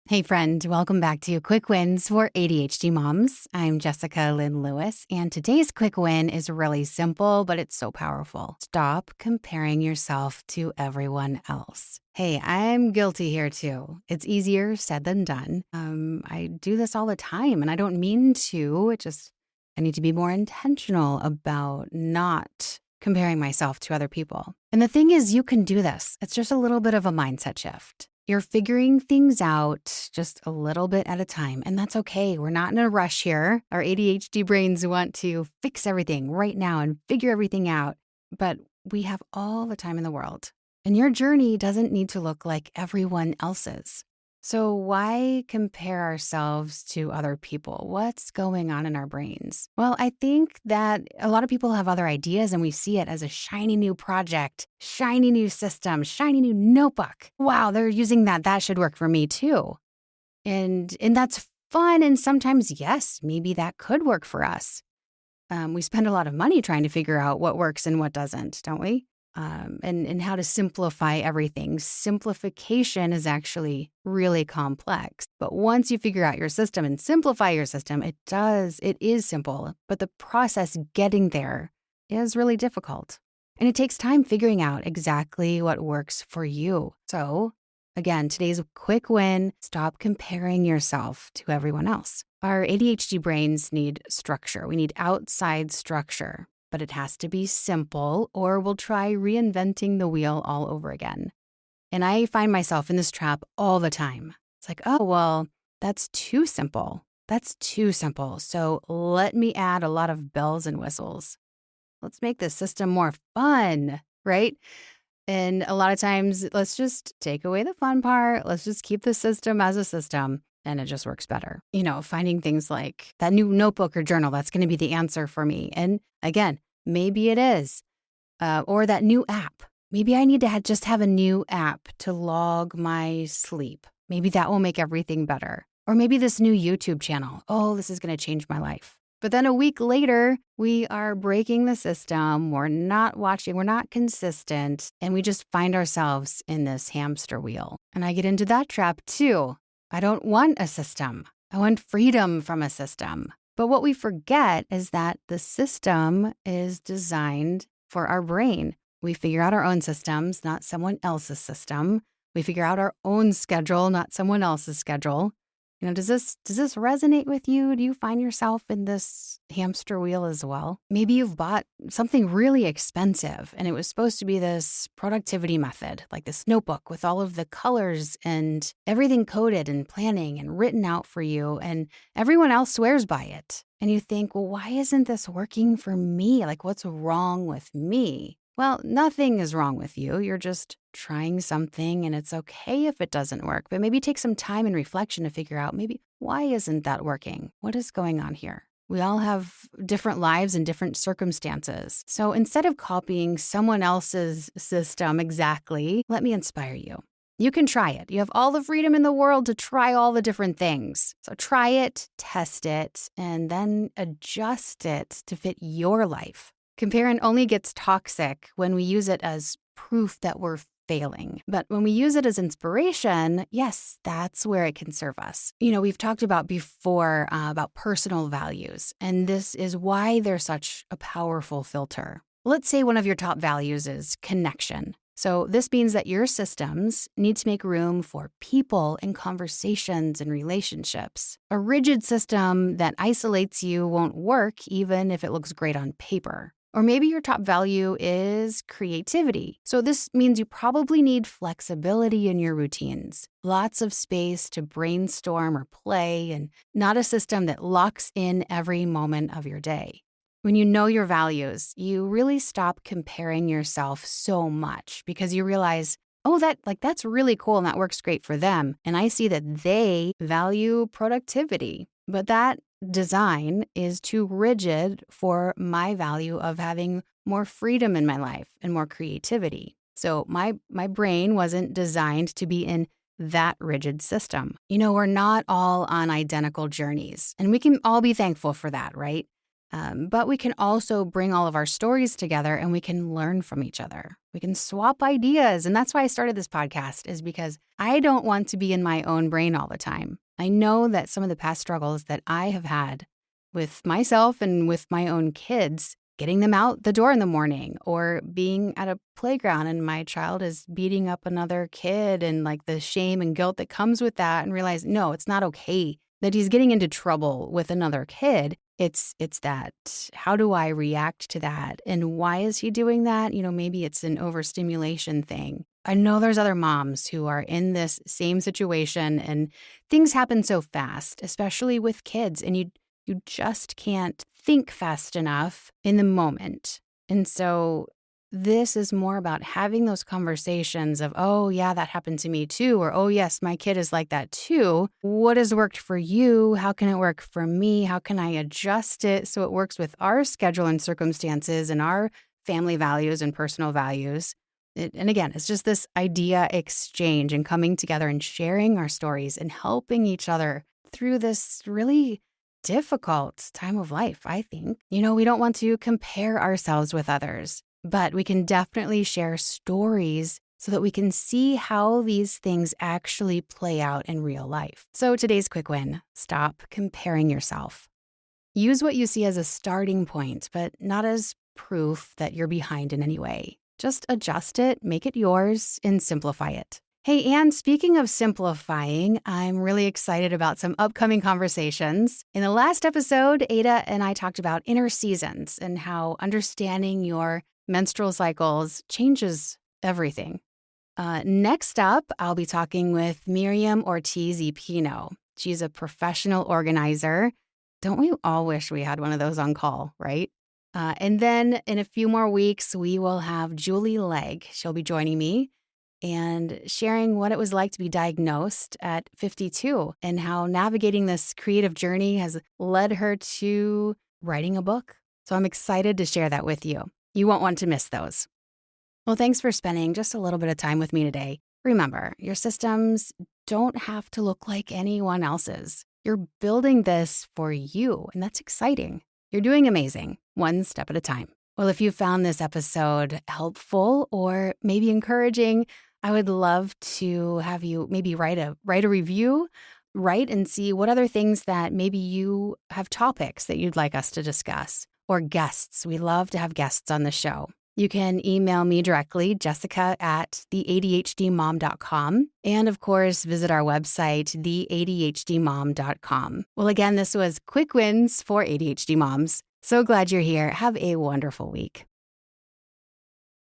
Hey friend, welcome back to Quick Wins for ADHD Moms. I'm Jessica Lynn Lewis, and today's quick win is really simple, but it's so powerful. Stop comparing yourself to everyone else. Hey, I'm guilty here too. It's easier said than done. I do this all the time, and I don't mean to. I need to be more intentional about not comparing myself to other people. And the thing is, you can do this. It's just a little bit of a mindset shift. You're figuring things out just a little bit at a time, and that's okay. We're not in a rush here. Our ADHD brains want to fix everything right now and figure everything out, but we have all the time in the world. And your journey doesn't need to look like everyone else's. So why compare ourselves to other people? What's going on in our brains? Well, I think that a lot of people have other ideas and we see it as a shiny new project, shiny new system, shiny new notebook. Wow, they're using that. That should work for me too. And that's fun. And sometimes, yes, maybe that could work for us. We spend a lot of money trying to figure out what works and what doesn't, don't we? And how to simplify everything. Simplification is actually really complex. But once you figure out your system and simplify your system, it is simple. But the process getting there is really difficult. And it takes time figuring out exactly what works for you. So again, today's quick win, stop comparing yourself to everyone else. Our ADHD brains need structure. We need outside structure. But it has to be simple or we'll try reinventing the wheel all over again. And I find myself in this trap all the time. It's like, oh, well, that's too simple. That's too simple. So let me add a lot of bells and whistles. Let's make the system more fun, right? And a lot of times, let's just take away the fun part. Let's just keep the system as a system. And it just works better. Finding things like that new notebook or journal, that's going to be the answer for me. And again, maybe it is. Or that new app. Maybe I need to just have a new app to log my sleep. Maybe that will make everything better. Or maybe this new YouTube channel. Oh, this is going to change my life. But then a week later, we are breaking the system. We're not watching. We're not consistent. And we just find ourselves in this hamster wheel. And I get into that trap too. I don't want a system. I want freedom from a system. But what we forget is that the system is designed for our brain. We figure out our own systems, not someone else's system. We figure out our own schedule, not someone else's schedule. Does this resonate with you? Do you find yourself in this hamster wheel as well? Maybe you've bought something really expensive and it was supposed to be this productivity method, like this notebook with all of the colors and everything coded and planning and written out for you, and everyone else swears by it. And you think, well, why isn't this working for me? Like, what's wrong with me? Well, nothing is wrong with you. You're just trying something and it's okay if it doesn't work. But maybe take some time and reflection to figure out maybe why isn't that working? What is going on here? We all have different lives and different circumstances. So instead of copying someone else's system exactly, let me inspire you. You can try it. You have all the freedom in the world to try all the different things. So try it, test it, and then adjust it to fit your life. Comparing only gets toxic when we use it as proof that we're failing. But when we use it as inspiration, yes, that's where it can serve us. We've talked about before about personal values, and this is why they're such a powerful filter. Let's say one of your top values is connection. So this means that your systems need to make room for people and conversations and relationships. A rigid system that isolates you won't work even if it looks great on paper. Or maybe your top value is creativity. So this means you probably need flexibility in your routines, lots of space to brainstorm or play, and not a system that locks in every moment of your day. When you know your values, you really stop comparing yourself so much because you realize, oh, that's really cool and that works great for them. And I see that they value productivity, but that design is too rigid for my value of having more freedom in my life and more creativity. So my brain wasn't designed to be in that rigid system. We're not all on identical journeys, and we can all be thankful for that, right? But we can also bring all of our stories together and we can learn from each other. We can swap ideas. And that's why I started this podcast, is because I don't want to be in my own brain all the time. I know that some of the past struggles that I have had with myself and with my own kids, getting them out the door in the morning, or being at a playground and my child is beating up another kid, and like the shame and guilt that comes with that, and realize, no, it's not okay that he's getting into trouble with another kid. It's that, how do I react to that? And why is he doing that? Maybe it's an overstimulation thing. I know there's other moms who are in this same situation, and things happen so fast, especially with kids, and you just can't think fast enough in the moment. And so this is more about having those conversations of, oh, yeah, that happened to me too. Or, oh, yes, my kid is like that too. What has worked for you? How can it work for me? How can I adjust it so it works with our schedule and circumstances and our family values and personal values? And again, it's just this idea exchange and coming together and sharing our stories and helping each other through this really difficult time of life, I think. We don't want to compare ourselves with others, but we can definitely share stories so that we can see how these things actually play out in real life. So today's quick win: stop comparing yourself. Use what you see as a starting point, but not as proof that you're behind in any way. Just adjust it, make it yours, and simplify it. Hey, and speaking of simplifying, I'm really excited about some upcoming conversations. In the last episode, Ada and I talked about inner seasons and how understanding your menstrual cycles changes everything. Next up, I'll be talking with Miriam Ortiz-Pino. She's a professional organizer. Don't we all wish we had one of those on call, right? And then in a few more weeks, we will have Julie Legg. She'll be joining me and sharing what it was like to be diagnosed at 52 and how navigating this creative journey has led her to writing a book. So I'm excited to share that with you. You won't want to miss those. Well, thanks for spending just a little bit of time with me today. Remember, your systems don't have to look like anyone else's. You're building this for you, and that's exciting. You're doing amazing, one step at a time. Well, if you found this episode helpful or maybe encouraging, I would love to have you maybe write a review, write and see what other things that maybe you have topics that you'd like us to discuss, or guests. We love to have guests on the show. You can email me directly, jessica@theadhdmom.com. And of course, visit our website, theadhdmom.com. Well, again, this was Quick Wins for ADHD Moms. So glad you're here. Have a wonderful week.